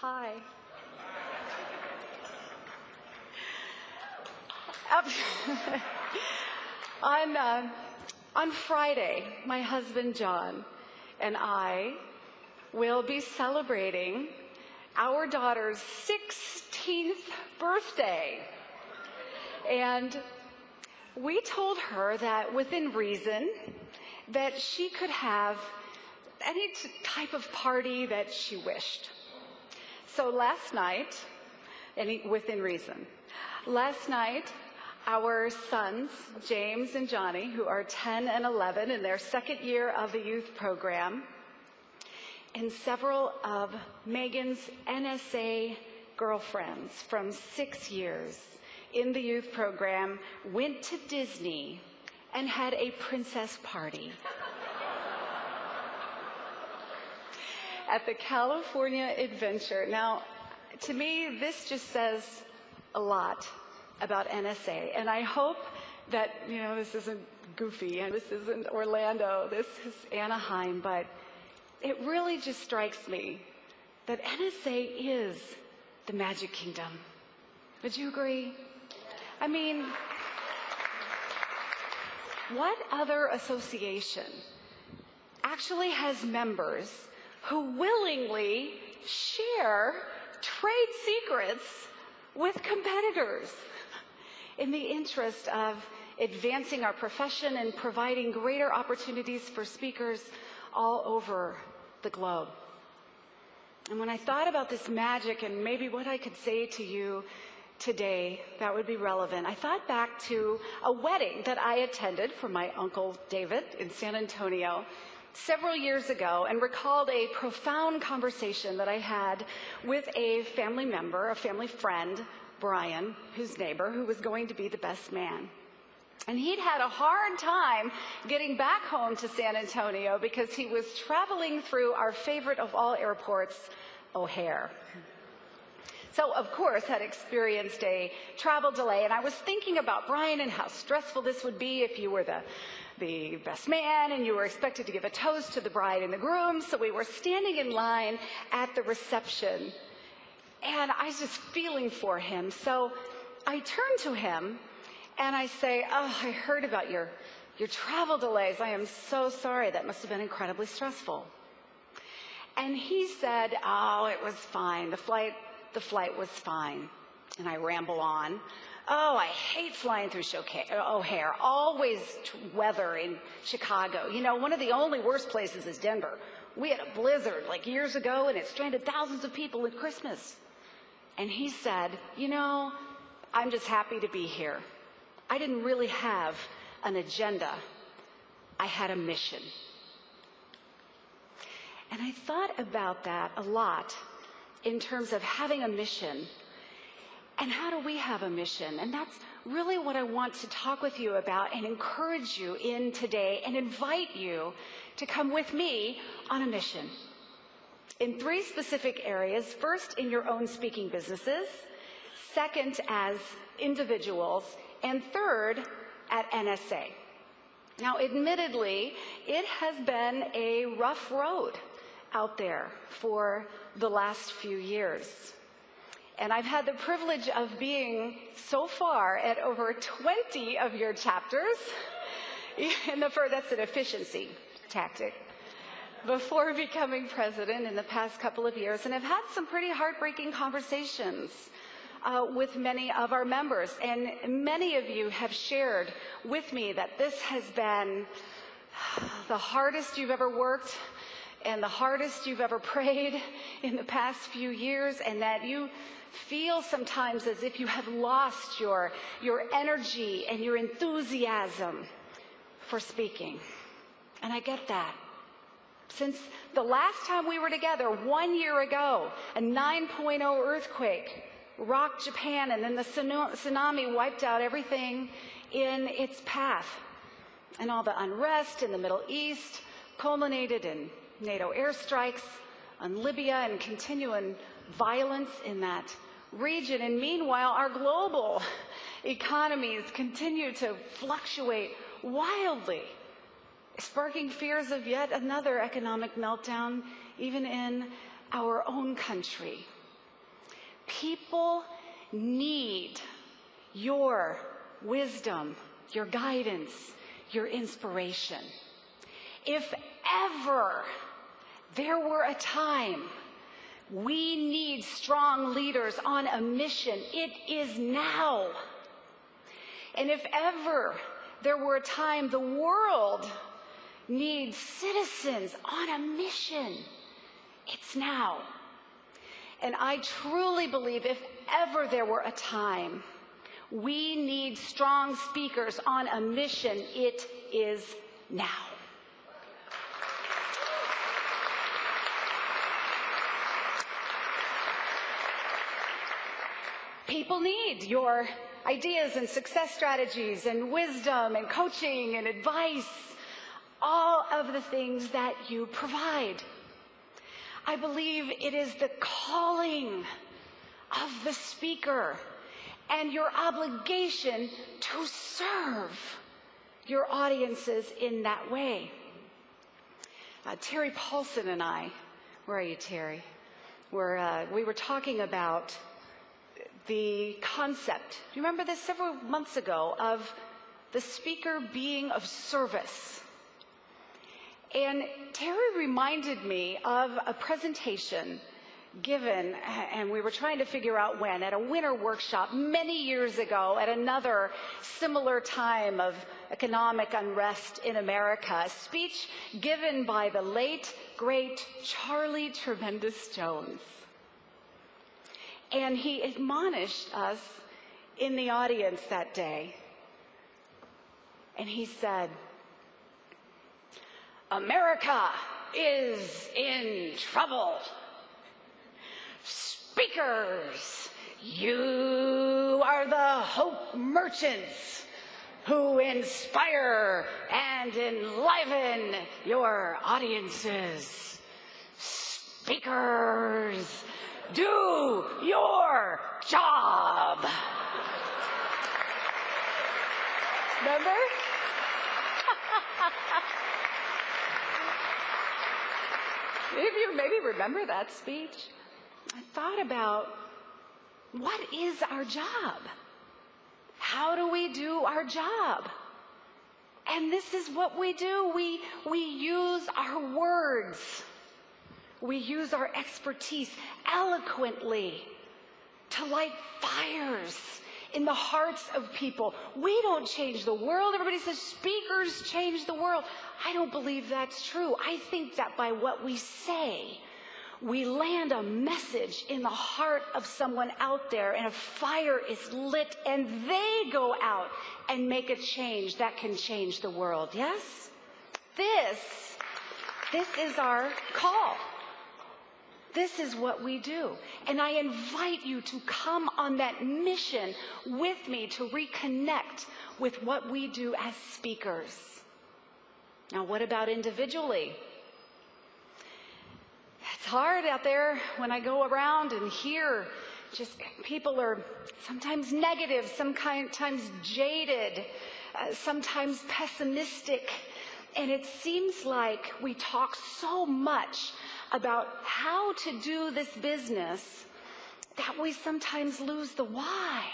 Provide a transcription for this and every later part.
Hi. On Friday, my husband John and I will be celebrating our daughter's 16th birthday. And we told her that within reason, that she could have any type of party that she wished. So last night, within reason, last night, our sons, James and Johnny, who are 10 and 11 in their second year of the youth program, and several of Megan's NSA girlfriends from 6 years in the youth program went to Disney and had a princess party at the California Adventure. Now, to me, this just says a lot about NSA, and I hope that, this isn't Goofy, and this isn't Orlando, this is Anaheim, but it really just strikes me that NSA is the Magic Kingdom. Would you agree? I mean, what other association actually has members who willingly share trade secrets with competitors in the interest of advancing our profession and providing greater opportunities for speakers all over the globe? And when I thought about this magic and maybe what I could say to you today that would be relevant, I thought back to a wedding that I attended for my Uncle David in San Antonio several years ago, and recalled a profound conversation that I had with a family member, a family friend, Brian, his neighbor, who was going to be the best man. And he'd had a hard time getting back home to San Antonio because he was traveling through our favorite of all airports, O'Hare. So, of course, had experienced a travel delay, and I was thinking about Brian and how stressful this would be if you were the best man and you were expected to give a toast to the bride and the groom. So we were standing in line at the reception, and I was just feeling for him. So I turned to him and I say, "Oh, I heard about your travel delays. I am so sorry. That must have been incredibly stressful." And he said, "Oh, it was fine. The flight was fine." And I ramble on. "Oh, I hate flying through O'Hare. Always weather in Chicago. One of the only worst places is Denver. We had a blizzard like years ago, and it stranded thousands of people at Christmas." And he said, "I'm just happy to be here. I didn't really have an agenda. I had a mission." And I thought about that a lot in terms of having a mission. And how do we have a mission? And that's really what I want to talk with you about and encourage you in today and invite you to come with me on a mission in 3 specific areas. First, in your own speaking businesses. Second, as individuals. And third, at NSA. Now, admittedly, it has been a rough road out there for the last few years. And I've had the privilege of being so far at over 20 of your chapters. That's an efficiency tactic. Before becoming president in the past couple of years, and I've had some pretty heartbreaking conversations with many of our members. And many of you have shared with me that this has been the hardest you've ever worked and the hardest you've ever prayed in the past few years, and that you feel sometimes as if you have lost your energy and your enthusiasm for speaking. And I get that. Since the last time we were together 1 year ago, a 9.0 earthquake rocked Japan, and then the tsunami wiped out everything in its path. And all the unrest in the Middle East culminated in NATO airstrikes on Libya and continuing violence in that region. And meanwhile, our global economies continue to fluctuate wildly, sparking fears of yet another economic meltdown, even in our own country. People need your wisdom, your guidance, your inspiration. If ever there were a time we need strong leaders on a mission, it is now. And if ever there were a time the world needs citizens on a mission, it's now. And I truly believe if ever there were a time we need strong speakers on a mission, it is now. People need your ideas and success strategies and wisdom and coaching and advice, all of the things that you provide. I believe it is the calling of the speaker and your obligation to serve your audiences in that way. Terry Paulson and I, where are you, Terry? We were talking about the concept, do you remember this, several months ago, of the speaker being of service. And Terry reminded me of a presentation given, and we were trying to figure out when, at a winter workshop many years ago at another similar time of economic unrest in America, a speech given by the late, great Charlie Tremendous Jones. And he admonished us in the audience that day. And he said, "America is in trouble. Speakers, you are the hope merchants who inspire and enliven your audiences. Speakers, do your job." Remember? Any of you maybe remember that speech? I thought about, what is our job? How do we do our job? And this is what we do. We use our words. We use our expertise eloquently to light fires in the hearts of people. We don't change the world. Everybody says speakers change the world. I don't believe that's true. I think that by what we say, we land a message in the heart of someone out there, and a fire is lit, and they go out and make a change that can change the world. Yes? This is our call. This is what we do. And I invite you to come on that mission with me to reconnect with what we do as speakers. Now, what about individually? It's hard out there when I go around and hear just people are sometimes negative, sometimes jaded, sometimes pessimistic. And it seems like we talk so much about how to do this business that we sometimes lose the why.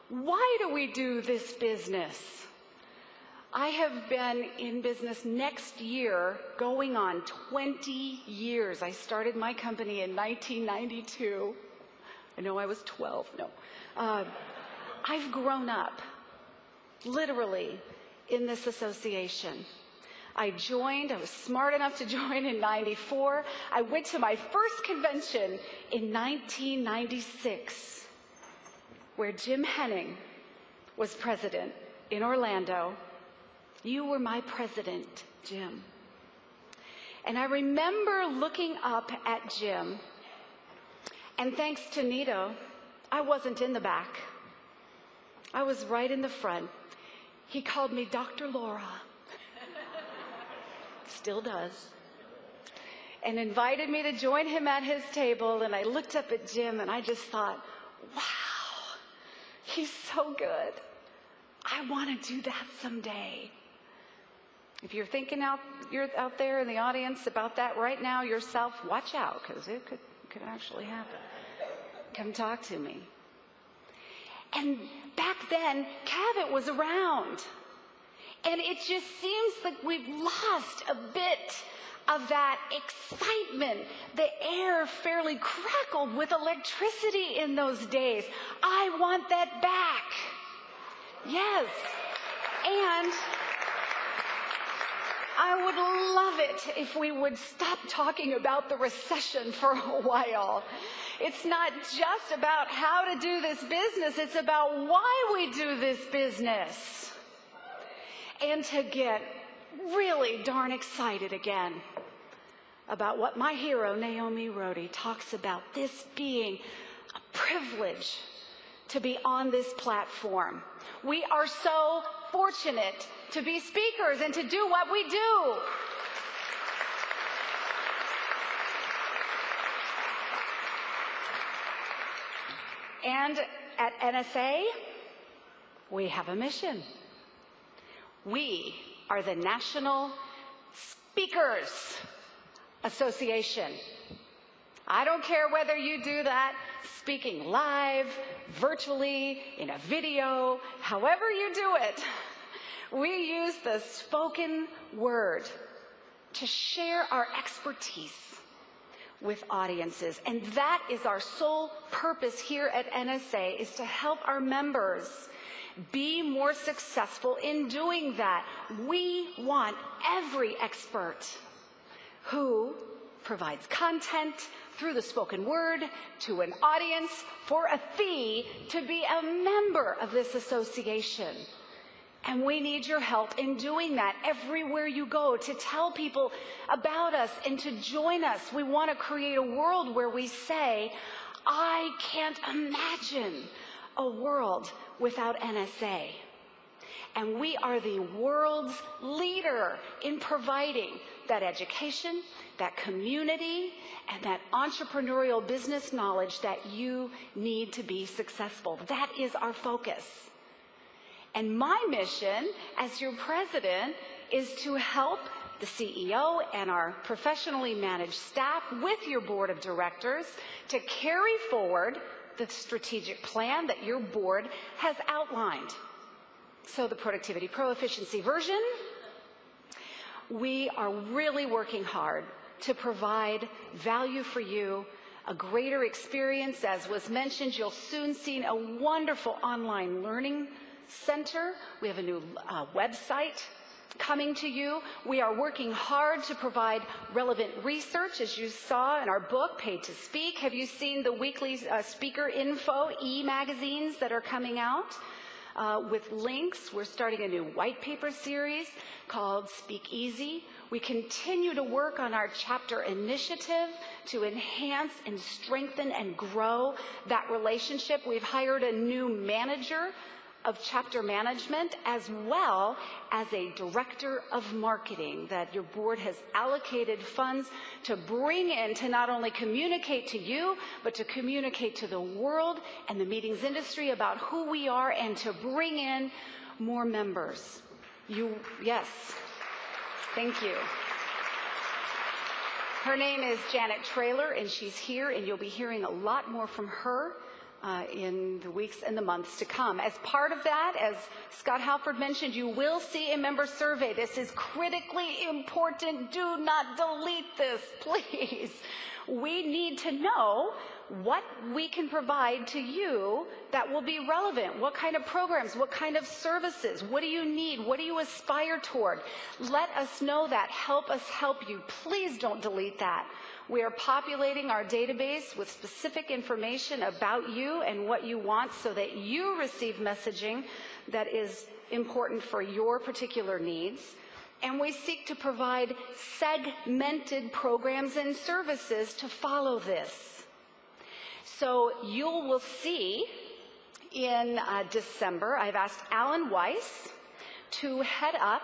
Why do we do this business? I have been in business next year going on 20 years. I started my company in 1992. I know I was 12. No. I've grown up, literally, in this association. I was smart enough to join in 94. I went to my first convention in 1996, where Jim Henning was president in Orlando. You were my president, Jim. And I remember looking up at Jim, and thanks to Nito, I wasn't in the back. I was right in the front. He called me Dr. Laura. Still does. And invited me to join him at his table, and I looked up at Jim and I just thought, wow, he's so good. I want to do that someday. If you're thinking you're out there in the audience about that right now yourself, watch out, because it could actually happen. come talk to me. And back then, Cabot was around. And it just seems like we've lost a bit of that excitement. The air fairly crackled with electricity in those days. I want that back. Yes. And I would love it if we would stop talking about the recession for a while. It's not just about how to do this business, it's about why we do this business. And to get really darn excited again about what my hero, Naomi Rhodey, talks about, this being a privilege to be on this platform. We are so fortunate to be speakers and to do what we do. And at NSA, we have a mission. We are the National Speakers Association. I don't care whether you do that speaking live, virtually, in a video, however you do it. We use the spoken word to share our expertise with audiences. And that is our sole purpose here at NSA, is to help our members be more successful in doing that. We want every expert who provides content through the spoken word to an audience for a fee to be a member of this association. And we need your help in doing that everywhere you go, to tell people about us and to join us. We want to create a world where we say, I can't imagine a world without NSA. And we are the world's leader in providing that education, that community, and that entrepreneurial business knowledge that you need to be successful. That is our focus. And my mission as your president is to help the CEO and our professionally managed staff with your board of directors to carry forward the strategic plan that your board has outlined. So the Productivity Pro Efficiency version, we are really working hard to provide value for you, a greater experience. As was mentioned, you'll soon see a wonderful online learning center. We have a new website coming to you. We are working hard to provide relevant research, as you saw in our book, Paid to Speak. Have you seen the weekly speaker info e-magazines that are coming out with links? We're starting a new white paper series called Speak Easy. We continue to work on our chapter initiative to enhance and strengthen and grow that relationship. We've hired a new manager of chapter management, as well as a director of marketing that your board has allocated funds to bring in, to not only communicate to you, but to communicate to the world and the meetings industry about who we are, and to bring in more members. Yes, thank you. Her name is Janet Traylor, and she's here, and you'll be hearing a lot more from her in the weeks and the months to come. As part of that, as Scott Halford mentioned, you will see a member survey. This is critically important. Do not delete this, please. We need to know what we can provide to you that will be relevant. What kind of programs, what kind of services, what do you need, what do you aspire toward? Let us know that. Help us help you. Please don't delete that. We are populating our database with specific information about you and what you want, so that you receive messaging that is important for your particular needs. And we seek to provide segmented programs and services to follow this. So you will see in December, I've asked Alan Weiss to head up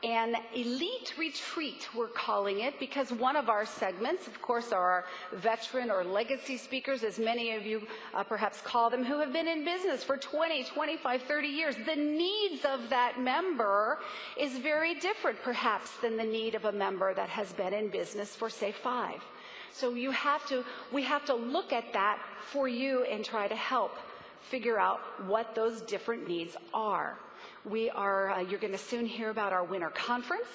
an elite retreat, we're calling it, because one of our segments, of course, are our veteran or legacy speakers, as many of you perhaps call them, who have been in business for 20, 25, 30 years. The needs of that member is very different, perhaps, than the need of a member that has been in business for, say, 5. So we have to look at that for you and try to help figure out what those different needs are. You're going to soon hear about our winter conference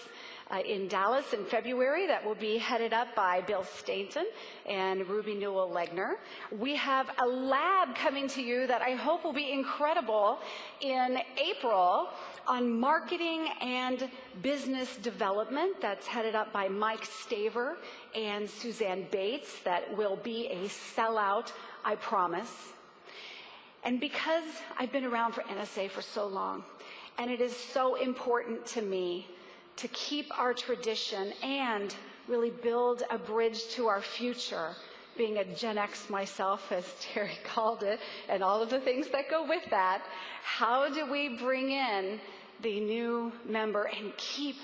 in Dallas in February that will be headed up by Bill Stainton and Ruby Newell-Legner. We have a lab coming to you that I hope will be incredible in April on marketing and business development that's headed up by Mike Staver and Suzanne Bates. That will be a sellout, I promise. And because I've been around for NSA for so long, and it is so important to me to keep our tradition and really build a bridge to our future, being a Gen X myself, as Terry called it, and all of the things that go with that, how do we bring in the new member and keep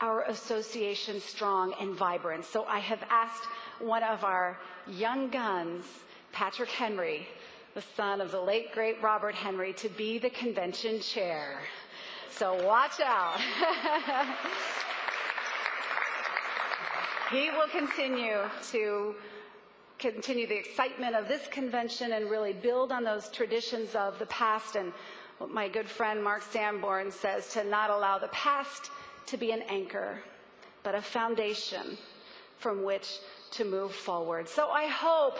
our association strong and vibrant? So I have asked one of our young guns, Patrick Henry, the son of the late, great Robert Henry, to be the convention chair. So watch out. He will continue the excitement of this convention and really build on those traditions of the past, and what my good friend Mark Sanborn says, to not allow the past to be an anchor, but a foundation from which to move forward. So I hope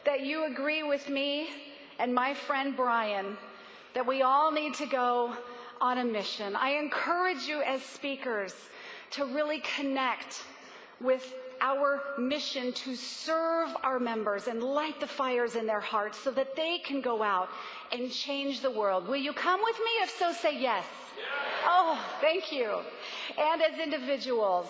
that you agree with me and my friend Brian that we all need to go on a mission. I encourage you as speakers to really connect with our mission to serve our members and light the fires in their hearts so that they can go out and change the world. Will you come with me? If so, say yes. Oh, thank you. And as individuals,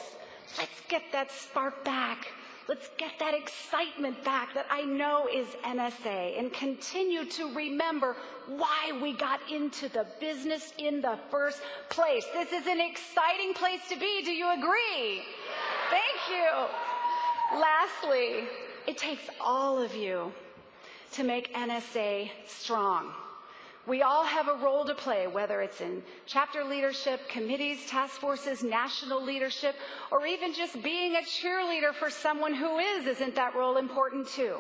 let's get that spark back. Let's get that excitement back that I know is NSA, and continue to remember why we got into the business in the first place. This is an exciting place to be. Do you agree? Thank you. Lastly, it takes all of you to make NSA strong. We all have a role to play, whether it's in chapter leadership, committees, task forces, national leadership, or even just being a cheerleader for someone who is. Isn't that role important too?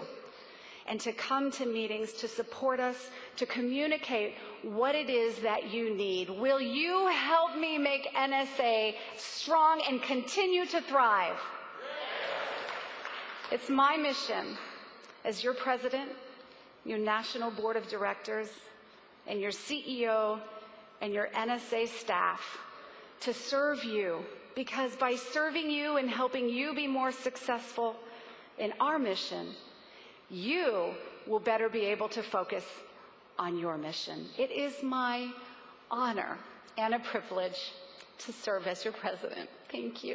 And to come to meetings, to support us, to communicate what it is that you need. Will you help me make NSA strong and continue to thrive? It's my mission as your president, your national board of directors, and your CEO and your NSA staff to serve you, because by serving you and helping you be more successful in our mission, you will better be able to focus on your mission. It is my honor and a privilege to serve as your president. Thank you.